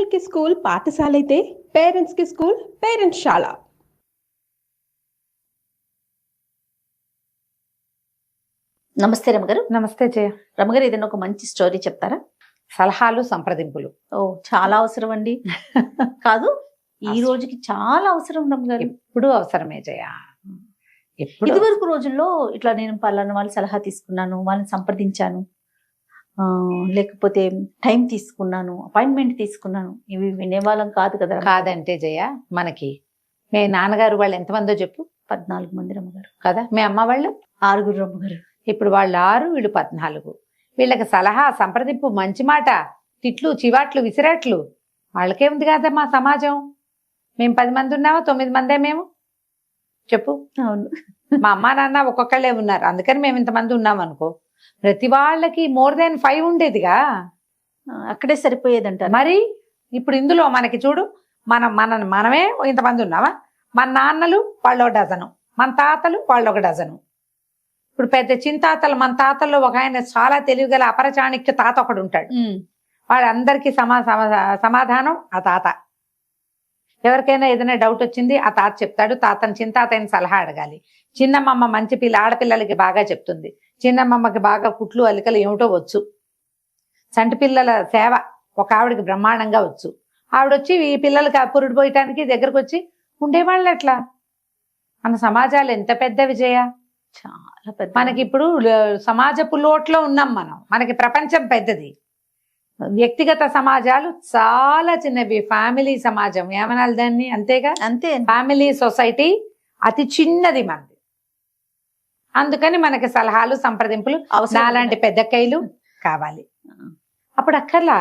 పిల్లలకి స్కూల్ పాఠశాల అయితే పేరెంట్స్ కి స్కూల్ పేరెంట్స్ శాల. నమస్తే రమగారు. నమస్తే జయ. రమగారు, ఏదైనా ఒక మంచి స్టోరీ చెప్తారా? సలహాలు సంప్రదింపులు చాలా అవసరం అండి. కాదు, ఈ రోజుకి చాలా అవసరం రమగారు. ఎప్పుడు అవసరమే జయ. ఎప్పుడు ఇది వరకు రోజుల్లో ఇట్లా నేను పలానా వాళ్ళు సలహా తీసుకున్నాను, వాళ్ళని సంప్రదించాను, లేకపోతే టైం తీసుకున్నాను, అపాయింట్మెంట్ తీసుకున్నాను, ఇవి వినేవాళ్ళం కాదు కదా. కాదంటే జయ, మనకి మీ నాన్నగారు వాళ్ళు ఎంతమందో చెప్పు? 14 మంది రమ్మగారు కదా. మీ అమ్మ వాళ్ళు 6 రమ్మగారు. ఇప్పుడు వాళ్ళు 6, వీళ్ళు 14. వీళ్ళకి సలహా సంప్రదింపు, మంచి మాట, తిట్లు, చివాట్లు, విసిరాట్లు వాళ్ళకే ఉంది కదా. మా సమాజం మేము 10 మంది ఉన్నామా? 9 మందే మేము చెప్పు. అవును, మా అమ్మా నాన్న ఒక్కొక్కళ్ళే ఉన్నారు, అందుకని మేము ఇంతమంది ఉన్నాం అనుకో. ప్రతి వాళ్ళకి more than 5 ఉండేదిగా, అక్కడే సరిపోయేదంట. మరి ఇప్పుడు ఇందులో మనకి చూడు, మనమే ఇంతమంది ఉన్నామా? మన నాన్నలు వాళ్ళు 1 డజను, మన తాతలు వాళ్ళు 1 డజను. ఇప్పుడు పెద్ద చింతాతలు, మన తాతల్లో ఒక ఆయన చాలా తెలివిగల అపరచాణిక్య తాత ఒకడు ఉంటాడు. వాళ్ళందరికీ సమాధానం ఆ తాత. ఎవరికైనా ఏదైనా డౌట్ వచ్చింది ఆ తాత చెప్తాడు. చింతాతని సలహా అడగాలి. చిన్నమ్మమ్మ మంచి పిల్ల, ఆడపిల్లలకి బాగా చెప్తుంది. చిన్నమ్మమ్మకి బాగా కుట్లు అల్లికలు ఏమిటో వచ్చు. చంటి పిల్లల సేవ ఒక ఆవిడకి బ్రహ్మాండంగా వచ్చు. ఆవిడొచ్చి ఈ పిల్లలకి పురుడు పోయటానికి దగ్గరకు వచ్చి ఉండేవాళ్ళు. అట్లా మన సమాజాలు ఎంత పెద్ద విజయ, చాలా పెద్ద. మనకి ఇప్పుడు సమాజపు లోట్లో ఉన్నాం మనం. మనకి ప్రపంచం పెద్దది, వ్యక్తిగత సమాజాలు చాలా చిన్నవి. ఫ్యామిలీ సమాజం ఏమనాలి దాన్ని, అంతేగా. అంతే, ఫ్యామిలీ సొసైటీ అతి చిన్నది మనది. అందుకని మనకి సలహాలు సంప్రదింపులు నాలాంటి పెద్దక్కయ్యలు కావాలి. అప్పుడు అక్కర్లా,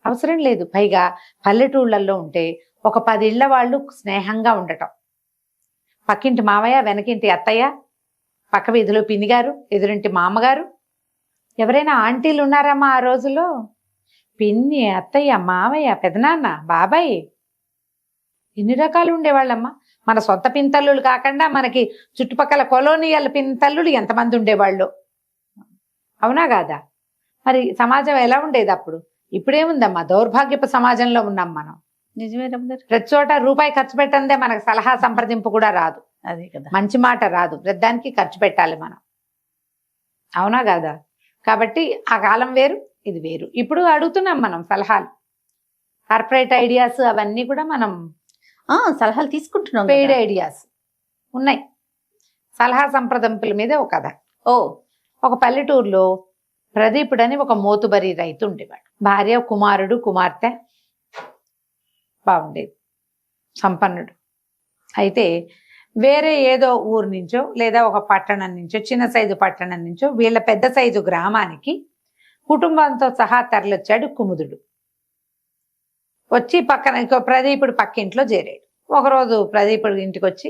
అవసరం లేదు. పైగా పల్లెటూళ్ళల్లో ఉంటే ఒక 10 ఇళ్ల వాళ్ళు స్నేహంగా ఉండటం. పక్కింటి మావయ్య, వెనకింటి అత్తయ్య, పక్క వీధిలో పిన్నిగారు, ఎదురింటి మామగారు. ఎవరైనా ఆంటీలు ఉన్నారమ్మా ఆ రోజుల్లో? పిన్ని, అత్తయ్య, మావయ్య, పెదనాన్న, బాబాయ్, ఎన్ని రకాలు ఉండేవాళ్ళమ్మా. మన సొంత పింతల్లులు కాకుండా మనకి చుట్టుపక్కల కొలోనియల్ పింతల్లులు ఎంతమంది ఉండేవాళ్ళు, అవునా కాదా? మరి సమాజం ఎలా ఉండేది అప్పుడు? ఇప్పుడేముందమ్మా, దౌర్భాగ్యపు సమాజంలో ఉన్నాం మనం. నిజమే రమగారు. ప్రతి చోట రూపాయి ఖర్చు పెట్టందే మనకు సలహా సంప్రదింపు కూడా రాదు. అదే కదా, మంచి మాట రాదు. ప్రతిదానికి ఖర్చు పెట్టాలి మనం, అవునా కాదా? కాబట్టి ఆ కాలం వేరు, ఇది వేరు. ఇప్పుడు అడుగుతున్నాం మనం సలహాలు, కార్పొరేట్ ఐడియాస్ అవన్నీ కూడా మనం సలహాలు తీసుకుంటున్నాం. పెయిడ్ ఐడియాస్ ఉన్నాయి. సలహా సంప్రదింపుల మీద ఒక కథ. ఒక పల్లెటూరులో ప్రదీపుడు అని ఒక మోతుబరి రైతు ఉండేవాడు. భార్య, కుమారుడు, కుమార్తె, బాగుండేది, సంపన్నుడు. అయితే వేరే ఏదో ఊరు నుంచో లేదా ఒక పట్టణం నుంచో, చిన్న సైజు పట్టణం నుంచో వీళ్ళ పెద్ద సైజు గ్రామానికి కుటుంబంతో సహా తరలొచ్చాడు కుముదుడు. వచ్చి పక్కన ఇంకో ప్రదీపుడు పక్కింట్లో చేరాడు. ఒకరోజు ప్రదీపుడు ఇంటికి వచ్చి,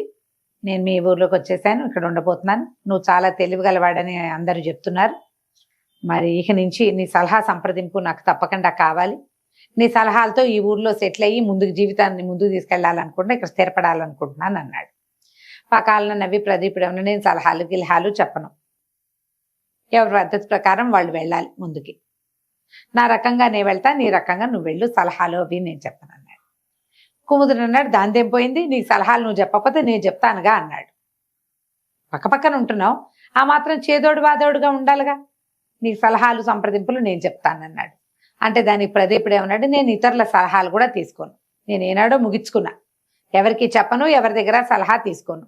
నేను మీ ఊర్లోకి వచ్చేసాను, ఇక్కడ ఉండబోతున్నాను, నువ్వు చాలా తెలివిగలవాడని అందరూ చెప్తున్నారు, మరి ఇక నుంచి నీ సలహా సంప్రదింపు నాకు తప్పకుండా కావాలి. నీ సలహాలతో ఈ ఊర్లో సెటిల్ అయ్యి జీవితాన్ని ముందుకు తీసుకెళ్లాలనుకుంటున్నా, ఇక్కడ స్థిరపడాలనుకుంటున్నాను అన్నాడు. పకాలను నవ్వి ప్రదీపుడు ఏమన్నా, నేను సలహాలు గిలహాలు చెప్పను, ఎవరి పద్ధతి ప్రకారం వాళ్ళు వెళ్ళాలి ముందుకి, నా రకంగా నేను వెళ్తా, నీ రకంగా నువ్వు వెళ్ళు, సలహాలు అవి నేను చెప్పను అన్నాడు. కుముదుడు అన్నాడు, దాందేం పోయింది, నీకు సలహాలు నువ్వు చెప్పకపోతే నేను చెప్తానుగా అన్నాడు. పక్కపక్కన ఉంటున్నావు, ఆ మాత్రం చేదోడు వాదోడుగా ఉండాలిగా, నీకు సలహాలు సంప్రదింపులు నేను చెప్తానన్నాడు. అంటే దానికి ప్రదీపుడు ఏమన్నాడు, నేను ఇతరుల సలహాలు కూడా తీసుకోను, నేను ఏనాడో ముగించుకున్నా, ఎవరికి చెప్పను, ఎవరి దగ్గర సలహా తీసుకోను,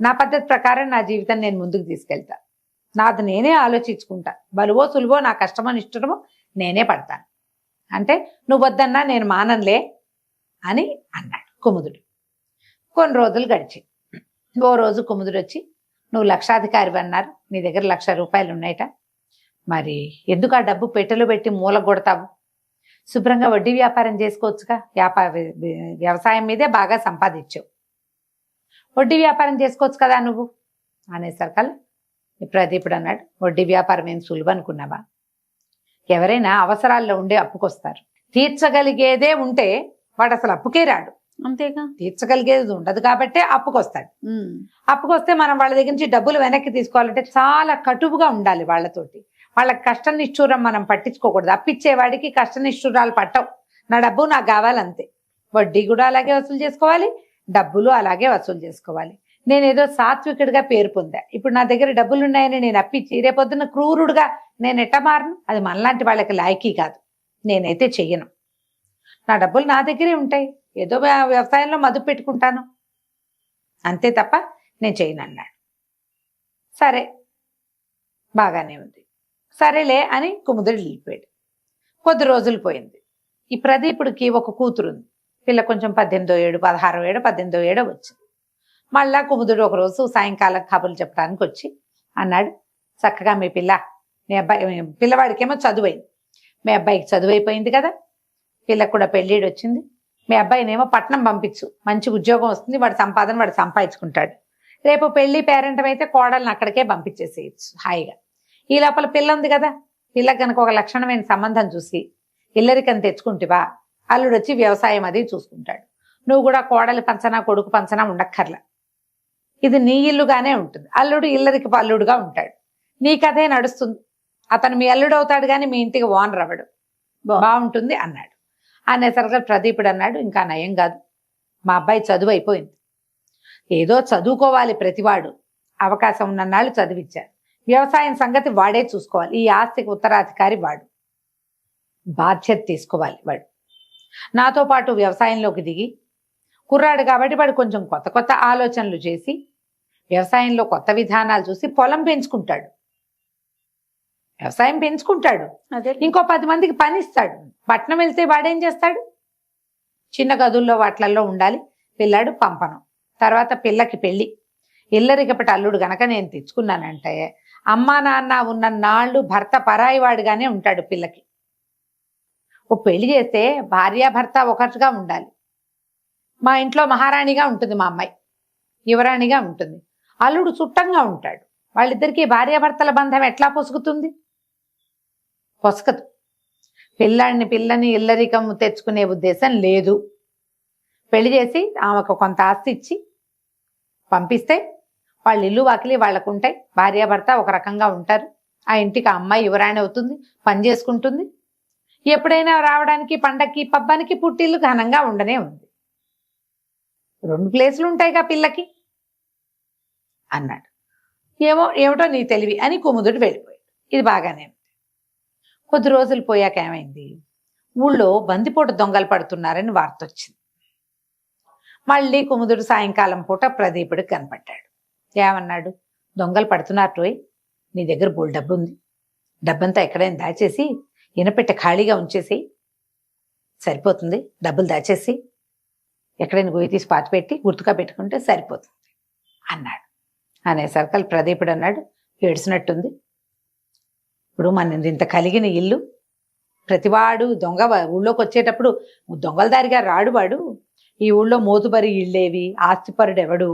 నా పద్ధతి ప్రకారం నా జీవితం నేను ముందుకు తీసుకెళ్తా, నాది నేనే ఆలోచించుకుంటా, బలువో సులువో, నా కష్టమో నిష్టమో నేనే పడతాను, అంటే నువ్వు వద్దన్నా నేను మాననులే అని అన్నాడు కుముదుడు. కొన్ని రోజులు గడిచి ఓ రోజు కుముదుడు వచ్చి, నువ్వు లక్షాధికారి అన్నారు, నీ దగ్గర 1,00,000 రూపాయలు ఉన్నాయట, మరి ఎందుకు ఆ డబ్బు పెట్టెలో పెట్టి మూల కొడతావు, శుభ్రంగా వడ్డీ వ్యాపారం చేసుకోవచ్చుగా, వ్యవసాయం మీదే బాగా సంపాదించావు, వడ్డీ వ్యాపారం చేసుకోవచ్చు కదా నువ్వు అనేసరికల్లా ప్రదీపుడు అన్నాడు, వడ్డీ వ్యాపారం ఏం సులువు అనుకున్నావా, ఎవరైనా అవసరాల్లో ఉండే అప్పుకొస్తారు, తీర్చగలిగేదే ఉంటే వాడు అసలు అప్పుకే రాడు, అంతేగా, తీర్చగలిగేది ఉండదు కాబట్టే అప్పుకొస్తాడు. అప్పుకొస్తే మనం వాళ్ళ దగ్గర నుంచి డబ్బులు వెనక్కి తీసుకోవాలంటే చాలా కటువుగా ఉండాలి వాళ్ళతోటి. వాళ్ళకి కష్ట నిష్ఠూరం మనం పట్టించుకోకూడదు. అప్పిచ్చేవాడికి కష్ట నిష్ఠూరాలు పట్టవు, నా డబ్బు నాకు కావాలంతే. వడ్డీ కూడా అలాగే వసూలు చేసుకోవాలి, డబ్బులు అలాగే వసూలు చేసుకోవాలి. నేనేదో సాత్వికుడిగా పేరు పొందా. ఇప్పుడు నా దగ్గర డబ్బులు ఉన్నాయని నేను అప్పిచ్చి రేపొద్దున క్రూరుడుగా నేను ఎట్ట మారను? అది మనలాంటి వాళ్ళకి లాయకీ కాదు. నేనైతే చెయ్యను. నా డబ్బులు నా దగ్గరే ఉంటాయి, ఏదో వ్యవసాయంలో మదుపు పెట్టుకుంటాను అంతే తప్ప నేను చేయను అన్నాడు. సరే బాగానే ఉంది, సరేలే అని కుముదుడు వెళ్ళిపోయాడు. కొద్ది రోజులు పోయింది. ఈ ప్రదీపుడికి ఒక కూతురు ఉంది. పిల్ల కొంచెం 18వ ఏడు 16వ ఏడు 18వ ఏడో వచ్చింది. మళ్ళా కుముదుడు ఒకరోజు సాయంకాలం కబుర్లు చెప్పడానికి వచ్చి అన్నాడు, చక్కగా మీ పిల్లవాడికేమో చదువైంది, మీ అబ్బాయికి చదువు అయిపోయింది కదా, పిల్లకు కూడా పెళ్ళిడు వచ్చింది, మీ అబ్బాయినేమో పట్నం పంపించు, మంచి ఉద్యోగం వస్తుంది, వాడి సంపాదన వాడు సంపాదించుకుంటాడు. రేపు పెళ్లి పేరెంటం అయితే కోడల్ని అక్కడికే పంపించేసేయచ్చు హాయిగా. ఈ లోపల పిల్ల ఉంది కదా, పిల్లకి కనుక ఒక లక్షణమైన సంబంధం చూసి ఇల్లరికని తెచ్చుకుంటేవా అల్లుడు వచ్చి వ్యవసాయం అది చూసుకుంటాడు. నువ్వు కూడా కోడలి పంచనా కొడుకు పంచనా ఉండక్కర్లా, ఇది నీ ఇల్లుగానే ఉంటుంది. అల్లుడు ఇల్లరికి అల్లుడుగా ఉంటాడు, నీ కథే నడుస్తుంది. అతను మీ అల్లుడు అవుతాడు కానీ మీ ఇంటికి ఓనర్ అవ్వడు, బాగుంటుంది అన్నాడు. అనేసరిగా ప్రదీపుడు అన్నాడు, ఇంకా నయం కాదు, మా అబ్బాయి చదువు అయిపోయింది, ఏదో చదువుకోవాలి ప్రతివాడు, అవకాశం ఉన్నన్నాళ్ళు చదివించారు, వ్యవసాయం సంగతి వాడే చూసుకోవాలి, ఈ ఆస్తికి ఉత్తరాధికారి వాడు, బాధ్యత తీసుకోవాలి వాడు. నాతో పాటు వ్యవసాయంలోకి దిగి కుర్రాడు కాబట్టి వాడు కొంచెం కొత్త కొత్త ఆలోచనలు చేసి వ్యవసాయంలో కొత్త విధానాలు చూసి పొలం పెంచుకుంటాడు, వ్యవసాయం పెంచుకుంటాడు, ఇంకో 10 మందికి పని ఇస్తాడు. పట్నం వెళ్తే వాడేం చేస్తాడు? చిన్న గదుల్లో వాట్లల్లో ఉండాలి, పిల్లాడు పంపను. తర్వాత పిల్లకి పెళ్ళి, ఇల్లరికపటి అల్లుడు గనక నేను తెచ్చుకున్నానంటే అమ్మా నాన్న ఉన్న నాళ్ళు భర్త పరాయి వాడుగానే ఉంటాడు పిల్లకి. ఓ పెళ్లి చేస్తే భార్యాభర్త ఒకటిగా ఉండాలి. మా ఇంట్లో మహారాణిగా ఉంటుంది మా అమ్మాయి, యువరాణిగా ఉంటుంది, అల్లుడు చుట్టంగా ఉంటాడు. వాళ్ళిద్దరికీ భార్యాభర్తల బంధం ఎట్లా పొసుగుతుంది? పొసగదు. పిల్లని ఇల్లరికం తెచ్చుకునే ఉద్దేశం లేదు. పెళ్లి చేసి ఆమెకు కొంత ఆస్తి ఇచ్చి పంపిస్తే వాళ్ళ ఇల్లు వాకిలి వాళ్ళకు ఉంటాయి, భార్యాభర్త ఒక రకంగా ఉంటారు. ఆ ఇంటికి ఆ అమ్మాయి యువరాణి అవుతుంది, పని చేసుకుంటుంది, ఎప్పుడైనా రావడానికి పండక్కి పబ్బానికి పుట్టిల్లు ఘనంగా ఉండనే ఉంది. 2 ప్లేసులు ఉంటాయిగా పిల్లకి అన్నాడు. ఏమిటో నీ తెలివి అని కుముదుడు వెళ్ళిపోయాడు. ఇది బాగానే ఉంది. కొద్ది రోజులు పోయాక ఏమైంది, ఊళ్ళో బందిపోటు దొంగలు పడుతున్నారని వార్త వచ్చింది. మళ్ళీ కుముదుడు సాయంకాలం పూట ప్రదీపుడికి కనపడ్డాడు. ఏమన్నాడు, దొంగలు పడుతున్నట్టు, నీ దగ్గర బోల్ డబ్బు ఉంది, డబ్బంతా ఎక్కడైనా దాచేసి ఇనపెట్టె ఖాళీగా ఉంచేసి సరిపోతుంది, డబ్బులు దాచేసి ఎక్కడైనా గొయ్యి తీసి పాతి పెట్టి గుర్తుగా పెట్టుకుంటే సరిపోతుంది అన్నాడు. అనేసరికి ప్రదీపుడు అన్నాడు, ఏడ్చినట్టుంది, ఇప్పుడు మన ఇంత కలిగిన ఇల్లు, ప్రతివాడు దొంగ ఊళ్ళోకి వచ్చేటప్పుడు దొంగల దారిగా రాడు వాడు. ఈ ఊళ్ళో మోతుబరి ఇళ్ళేవి, ఆస్తిపరుడు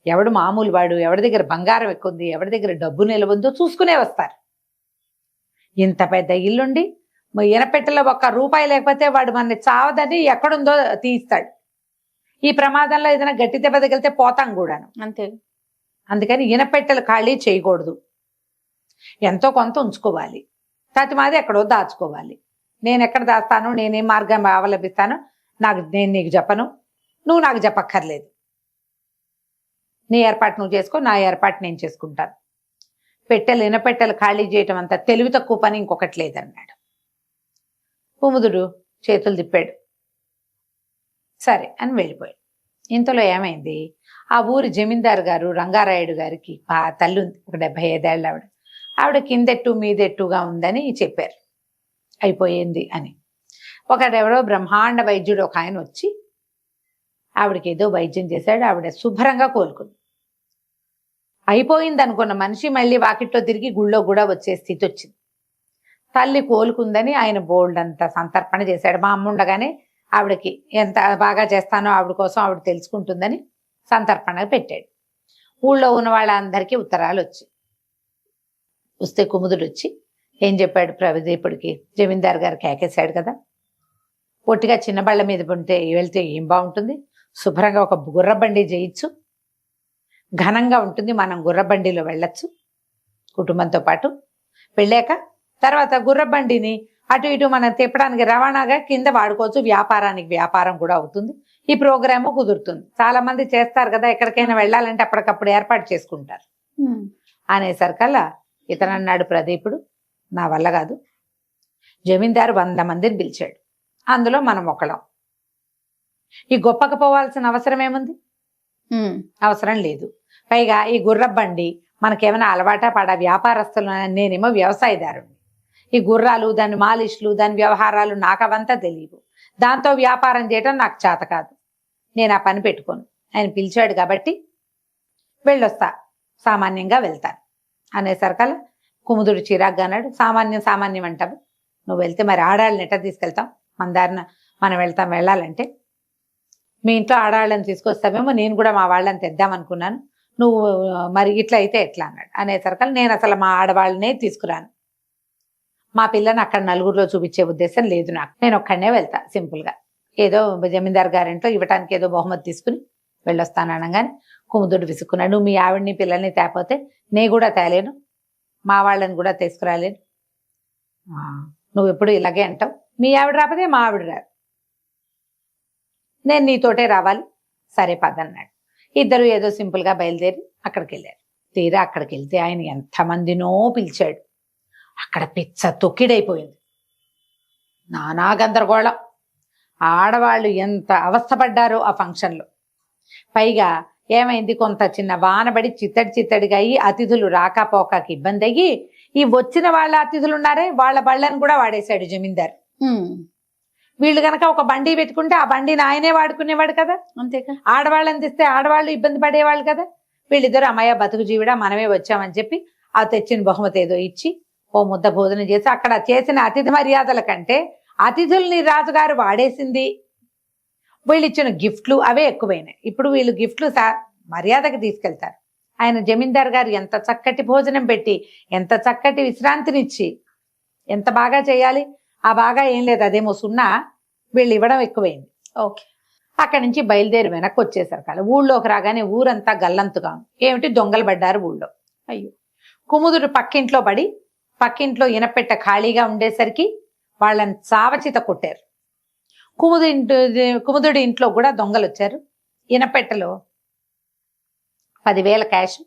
ఎవడు మామూలు వాడు, ఎవరి దగ్గర బంగారం ఎక్కుంది, ఎవరి దగ్గర డబ్బు నిలవందో చూసుకునే వస్తారు. ఇంత పెద్ద ఇల్లుండి ఇనపెట్టెలో 1 రూపాయి లేకపోతే వాడు మనని చావదని ఎక్కడుందో తీస్తాడు. ఈ ప్రమాదంలో ఏదైనా గట్టి దెబ్బ తగిలితే పోతాం కూడాను అంతే. అందుకని ఇనపెట్టెలు ఖాళీ చేయకూడదు, ఎంతో కొంత ఉంచుకోవాలి, మాది ఎక్కడో దాచుకోవాలి. నేను ఎక్కడ దాస్తాను, నేనేం మార్గం అవలంబిస్తాను నేను నీకు చెప్పను, నువ్వు నాకు చెప్పక్కర్లేదు. నీ ఏర్పాటు నువ్వు చేసుకో, నా ఏర్పాటు నేను చేసుకుంటాను. ఇనపెట్టెలు ఖాళీ చేయటం అంత తెలివి తక్కువ పని ఇంకొకటి లేదన్నాడు. కుముదుడు చేతులు తిప్పాడు, సరే అని వెళ్ళిపోయాడు. ఇంతలో ఏమైంది, ఆ ఊరి జమీందారు గారు రంగారాయుడు గారికి తల్లి ఉంది, ఒక 75 ఏళ్ళ ఆవిడ కిందెట్టు మీదెట్టుగా ఉందని చెప్పారు, అయిపోయింది అని. ఒకడెవడో బ్రహ్మాండ వైద్యుడు ఒక ఆయన వచ్చి ఆవిడకి ఏదో వైద్యం చేశాడు. ఆవిడ శుభ్రంగా కోలుకుంది. అయిపోయింది అనుకున్న మనిషి మళ్ళీ వాకిట్లో తిరిగి గుళ్ళో కూడా వచ్చే స్థితి వచ్చింది. తల్లి కోలుకుందని ఆయన బోల్డ్ అంత సంతర్పణ చేశాడు. మా అమ్మ ఉండగానే ఆవిడకి ఎంత బాగా చేస్తానో ఆవిడ కోసం ఆవిడ తెలుసుకుంటుందని సంతర్పణ పెట్టాడు. ఊళ్ళో ఉన్న వాళ్ళందరికీ ఉత్తరాలు వస్తే కుముదుడు వచ్చి ఏం చెప్పాడు, ప్రదీపుడికి జమీందారు గారు కేకేశాడు కదా, పొట్టిగా చిన్న బళ్ళ మీద వెళ్తే ఏం బాగుంటుంది, శుభ్రంగా ఒక గుర్రబండి చేయొచ్చు, ఘనంగా ఉంటుంది, మనం గుర్రబండిలో వెళ్ళొచ్చు కుటుంబంతో పాటు. వెళ్ళాక తర్వాత గుర్రబండిని అటు ఇటు మనం తిప్పడానికి రవాణాగా కింద వాడుకోవచ్చు, వ్యాపారానికి వ్యాపారం కూడా అవుతుంది, ఈ ప్రోగ్రాము కుదురుతుంది. చాలా మంది చేస్తారు కదా, ఎక్కడికైనా వెళ్ళాలంటే అప్పటికప్పుడు ఏర్పాటు చేసుకుంటారు. అనేసరికల్లా ఇతను అన్నాడు ప్రదీపుడు, నా వల్ల కాదు, జమీందారు 100 మందిని పిలిచాడు, అందులో మనం ఒకళ్ళం. ఈ గొప్పకు పోవాల్సిన అవసరం ఏముంది? అవసరం లేదు. పైగా ఈ గుర్రబండి మనకేమైనా అలవాటా పడ వ్యాపారస్తులు, నేనేమో వ్యవసాయదారుని. ఈ గుర్రాలు, దాని మాలిష్లు, దాని వ్యవహారాలు నాకు అవంతా తెలియవు. దాంతో వ్యాపారం చేయడం నాకు చేత కాదు, నేను ఆ పని పెట్టుకోను. ఆయన పిలిచాడు కాబట్టి వెళ్ళొస్తా, సామాన్యంగా వెళ్తాను అనేసరికల్లా కుముదుడు చిరాగ్గా అన్నాడు, సామాన్యం అంటావు, నువ్వు వెళ్తే మరి ఆడాళ్ళని ఎట్లా తీసుకెళ్తాం? మన దారిన మనం వెళ్ళాలంటే మీ ఇంట్లో ఆడవాళ్ళని తీసుకొస్తామేమో, నేను కూడా మా వాళ్ళని తెద్దామనుకున్నాను, నువ్వు మరి ఇట్లా అయితే ఎట్లా అన్నాడు. అనేసరికల్లా నేను అసలు మా ఆడవాళ్ళనే తీసుకురాను, మా పిల్లని అక్కడ నలుగురిలో చూపించే ఉద్దేశం లేదు నాకు, నేను ఒక్కడనే వెళ్తా సింపుల్గా, ఏదో జమీందార్ గారింట్లో ఇవ్వటానికి ఏదో బహుమతి తీసుకుని వెళ్ళొస్తాను అనగానే కుముదుడు విసుక్కున్నాడు, నువ్వు మీ ఆవిడ్ని పిల్లల్ని తేపోతే నే కూడా తేలేను, మా వాళ్ళని కూడా తీసుకురాలేను, నువ్వు ఎప్పుడు ఇలాగే అంటావు, మీ ఆవిడ రాకపోతే మా ఆవిడ రాదు, నేను నీతోటే రావాలి, సరే పదన్నాడు. ఇద్దరు ఏదో సింపుల్గా బయలుదేరి అక్కడికి వెళ్ళారు. తీరా అక్కడికి వెళ్తే ఆయన ఎంతమందినో పిలిచాడు. అక్కడ పిచ్చ తొక్కిడైపోయింది, నానా గందరగోళం, ఆడవాళ్ళు ఎంత అవస్థపడ్డారో ఆ ఫంక్షన్లో. పైగా ఏమైంది, కొంత చిన్న వానబడి చిత్తడిగా అయ్యి అతిథులు రాకపోకకి ఇబ్బంది అయ్యి ఈ వచ్చిన వాళ్ళ అతిథులు ఉన్నారే వాళ్ళ బళ్ళని కూడా వాడేశాడు జమీందారు. వీళ్ళు గనక ఒక బండి పెట్టుకుంటే ఆ బండిని ఆయనే వాడుకునేవాడు కదా, అంతేగా. ఆడవాళ్ళని తెస్తే ఆడవాళ్ళు ఇబ్బంది పడేవాళ్ళు కదా. వీళ్ళిద్దరు అమ్మయ్య బతుకు జీవిడా మనమే వచ్చామని చెప్పి ఆ తెచ్చిన బహుమతి ఏదో ఇచ్చి ఓ ముద్ద భోజనం చేసి, అక్కడ చేసిన అతిథి మర్యాదల కంటే అతిథుల్ని రాజుగారు వాడేసింది, వీళ్ళు ఇచ్చిన గిఫ్ట్లు అవే ఎక్కువైనాయి. ఇప్పుడు వీళ్ళు గిఫ్ట్లు మర్యాదకి తీసుకెళ్తారు. ఆయన జమీందార్ గారు ఎంత చక్కటి భోజనం పెట్టి, ఎంత చక్కటి విశ్రాంతినిచ్చి, ఎంత బాగా చేయాలి, ఆ బాగా ఏం లేదు, అదేమో సున్నా, వీళ్ళు ఇవ్వడం ఎక్కువైంది. ఓకే. అక్కడి నుంచి బయలుదేరి వెనక్కి వచ్చేసారు కదా. ఊళ్ళోకి రాగానే ఊరంతా గల్లంతుగా ఏమిటి, దొంగలు పడ్డారు ఊళ్ళో. అయ్యో, కుముదుడు పక్కింట్లో ఇనపెట్ట ఖాళీగా ఉండేసరికి వాళ్ళని చావచిత కొట్టారు. కుముదుడి ఇంట్లో కూడా దొంగలు వచ్చారు. ఇనపెట్టలో 10,000 క్యాష్,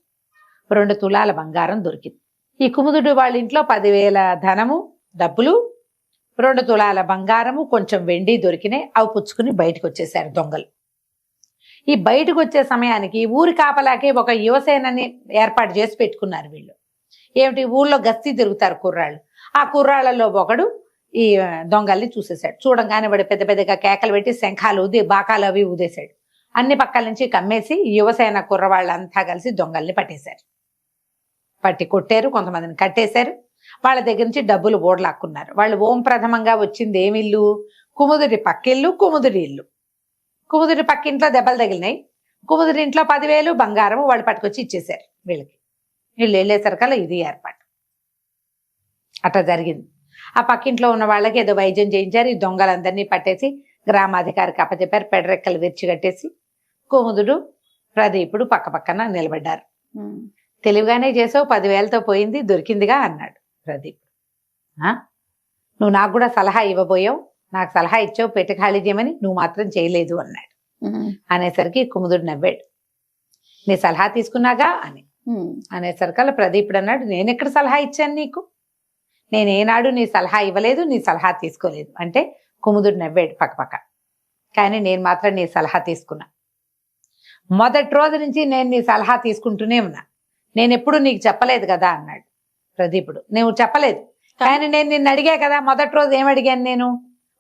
2 తులాల బంగారం దొరికింది. ఈ కుముదుడు వాళ్ళ ఇంట్లో 10,000 ధనము డబ్బులు, 2 తులాల బంగారము, కొంచెం వెండి దొరికినాయి. అవి పుచ్చుకుని బయటకు వచ్చేసారు దొంగలు. ఈ బయటకు వచ్చే సమయానికి ఊరి కాపలాకి ఒక యువసేనని ఏర్పాటు చేసి పెట్టుకున్నారు వీళ్ళు. ఏమిటి, ఊళ్ళో గస్తీ తిరుగుతారు కుర్రాళ్ళు. ఆ కుర్రాళ్లలో ఒకడు ఈ దొంగల్ని చూసేశాడు. చూడంగానే వాడు పెద్ద పెద్దగా కేకలు పెట్టి శంఖాలు ఊది బాకాలు అవి ఊదేశాడు. అన్ని పక్కల నుంచి కమ్మేసి యువసేన కుర్రవాళ్ళంతా కలిసి దొంగల్ని పట్టి కొట్టారు, కొంతమందిని కట్టేశారు. వాళ్ళ దగ్గర నుంచి డబ్బులు ఓడలాక్కున్నారు. వాళ్ళు ఓం ప్రథమంగా వచ్చింది ఏమిల్లు, కుముదుడి పక్కిల్లు, కుముదుడి ఇల్లు. కుముదుడి పక్కింట్లో దెబ్బలు తగిలినాయి. కుముదుడి ఇంట్లో 10,000 బంగారము వాళ్ళు పట్టుకొచ్చి ఇచ్చేశారు వీళ్ళకి. వీళ్ళు వెళ్ళేసరికల్లా ఇది ఏర్పాటు అట్లా జరిగింది. ఆ పక్కింట్లో ఉన్న వాళ్ళకి ఏదో వైద్యం చేయించారు. ఈ దొంగలందరినీ పట్టేసి గ్రామాధికారికి అప్పచెప్పారు. పెడరెక్కలు విరిచి కట్టేసి కుముదుడు ప్రదీపుడు పక్కన నిలబడ్డారు. తెలివిగానే చేసావు, 10,000తో పోయింది, దొరికిందిగా అన్నాడు ప్రదీపుడు. నువ్వు నాకు కూడా సలహా ఇవ్వబోయావు, నాకు సలహా ఇచ్చావు పెట్టి ఖాళీ చేయమని, నువ్వు మాత్రం చేయలేదు అన్నాడు. అనేసరికి కుముదుడు నవ్వాడు. నీ సలహా తీసుకున్నాగా అనేసరికల్లా ప్రదీపుడు అన్నాడు, నేను ఎక్కడ సలహా ఇచ్చాను నీకు, నేనేనాడు నీ సలహా ఇవ్వలేదు, నీ సలహా తీసుకోలేదు అంటే కుముదుడు నవ్వాడు పక్క. కానీ నేను మాత్రం నీ సలహా తీసుకున్నా. మొదటి రోజు నుంచి నేను నీ సలహా తీసుకుంటూనే ఉన్నా, నేను ఎప్పుడు నీకు చెప్పలేదు కదా అన్నాడు ప్రదీపుడు. నువ్వు చెప్పలేదు, కానీ నేను నిన్ను అడిగా కదా. మొదటి రోజు ఏమడిగాను నేను,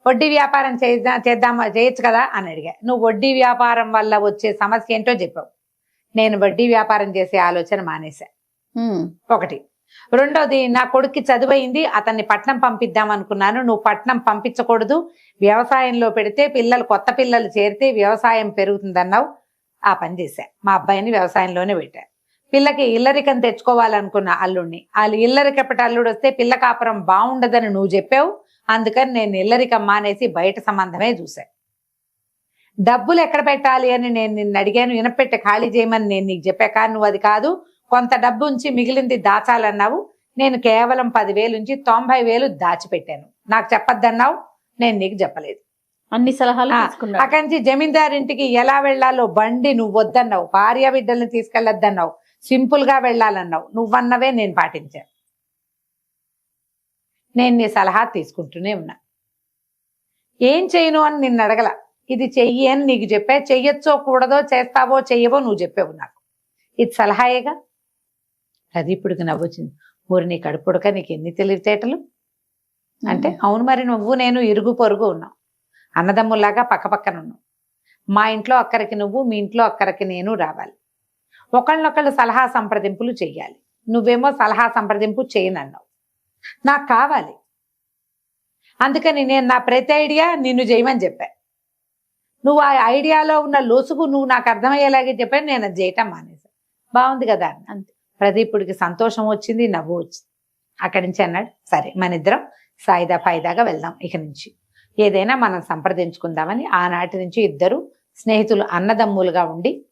వడ్డీ వ్యాపారం చేయొచ్చు కదా అని అడిగా. నువ్వు వడ్డీ వ్యాపారం వల్ల వచ్చే సమస్య ఏంటో చెప్పావు. నేను వడ్డీ వ్యాపారం చేసే ఆలోచన మానేశా. ఒకటి. రెండోది, నా కొడుక్కి చదువైంది, అతన్ని పట్నం పంపిద్దాం అనుకున్నాను. నువ్వు పట్నం పంపించకూడదు, వ్యవసాయంలో పెడితే కొత్త పిల్లలు చేరితే వ్యవసాయం పెరుగుతుందన్నావు. ఆ పని చేశా. మా అబ్బాయిని వ్యవసాయంలోనే పెట్టా. పిల్లకి ఇల్లరికం తెచ్చుకోవాలనుకున్న అల్లుడిని, వాళ్ళు ఇల్లరికపటి అల్లుడు వస్తే పిల్ల కాపురం బాగుండదని నువ్వు చెప్పావు. అందుకని నేను ఇల్లరికం మానేసి బయట సంబంధమే చూశా. డబ్బులు ఎక్కడ పెట్టాలి అని నేను నిన్ను అడిగాను, ఇనపెట్టి ఖాళీ చేయమని నేను నీకు చెప్పాక నువ్వు అది కాదు, కొంత డబ్బు ఉంచి మిగిలింది దాచాలన్నావు. నేను కేవలం 10,000 నుంచి 90,000 దాచిపెట్టాను. నాకు చెప్పొద్దన్నావు, నేను నీకు చెప్పలేదు. అన్ని సలహాలు ఆ, తీసుకున్నాడు. అక్కడి నుంచి జమీందారింటికి ఎలా వెళ్ళాలో బండి నువ్వు వద్దన్నావు, భార్య బిడ్డల్ని తీసుకెళ్ళొద్దన్నావు, సింపుల్ గా వెళ్ళాలన్నావు. నువ్వన్నవే నేను పాటించాను. నేను నీ సలహా తీసుకుంటూనే ఉన్నా. ఏం చేయను అని నిన్ను అడగల, ఇది చెయ్యి అని నీకు చెప్పా. చెయ్యొచ్చో కూడదో, చేస్తావో చెయ్యవో నువ్వు చెప్పావు నాకు. ఇది సలహాయేగా. అది ఇప్పుడు నవ్వొచ్చింది. ఊరి నీ కడుపుడక నీకు ఎన్ని తెలివితేటలు అంటే, అవును మరి నువ్వు నేను ఇరుగు పొరుగు ఉన్నాం, అన్నదమ్ముల్లాగా పక్క పక్కన ఉన్నాం. మా ఇంట్లో అక్కడికి నువ్వు, మీ ఇంట్లో అక్కడికి నేను రావాలి. ఒకళ్ళనొకళ్ళు సలహా సంప్రదింపులు చెయ్యాలి. నువ్వేమో సలహా సంప్రదింపు చేయనన్నావు. నాకు కావాలి. అందుకని నేను నా ప్రతి ఐడియా నిన్ను చేయమని చెప్పా. నువ్వు ఆ ఐడియాలో ఉన్న లోసుకు నువ్వు నాకు అర్థమయ్యేలాగే చెప్పాను. నేను అది చేయటం మానేశాను. బాగుంది కదా అంతే. ప్రదీపుడికి సంతోషం వచ్చింది, నవ్వు వచ్చింది. అక్కడి నుంచి అన్నాడు, సరే మన ఇద్దరం సాయిదా ఫాయిదాగా వెళ్దాం, ఇక నుంచి ఏదైనా మనం సంప్రదించుకుందామని. ఆనాటి నుంచి ఇద్దరు స్నేహితులు అన్నదమ్ములుగా ఉండి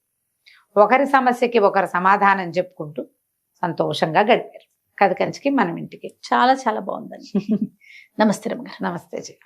ఒకరి సమస్యకి ఒకరు సమాధానం చెప్పుకుంటూ సంతోషంగా గడిపారు. కథ కంచికి మనం ఇంటికి. చాలా చాలా బాగుందండి. నమస్తే రమ్య గారు. నమస్తే జయ.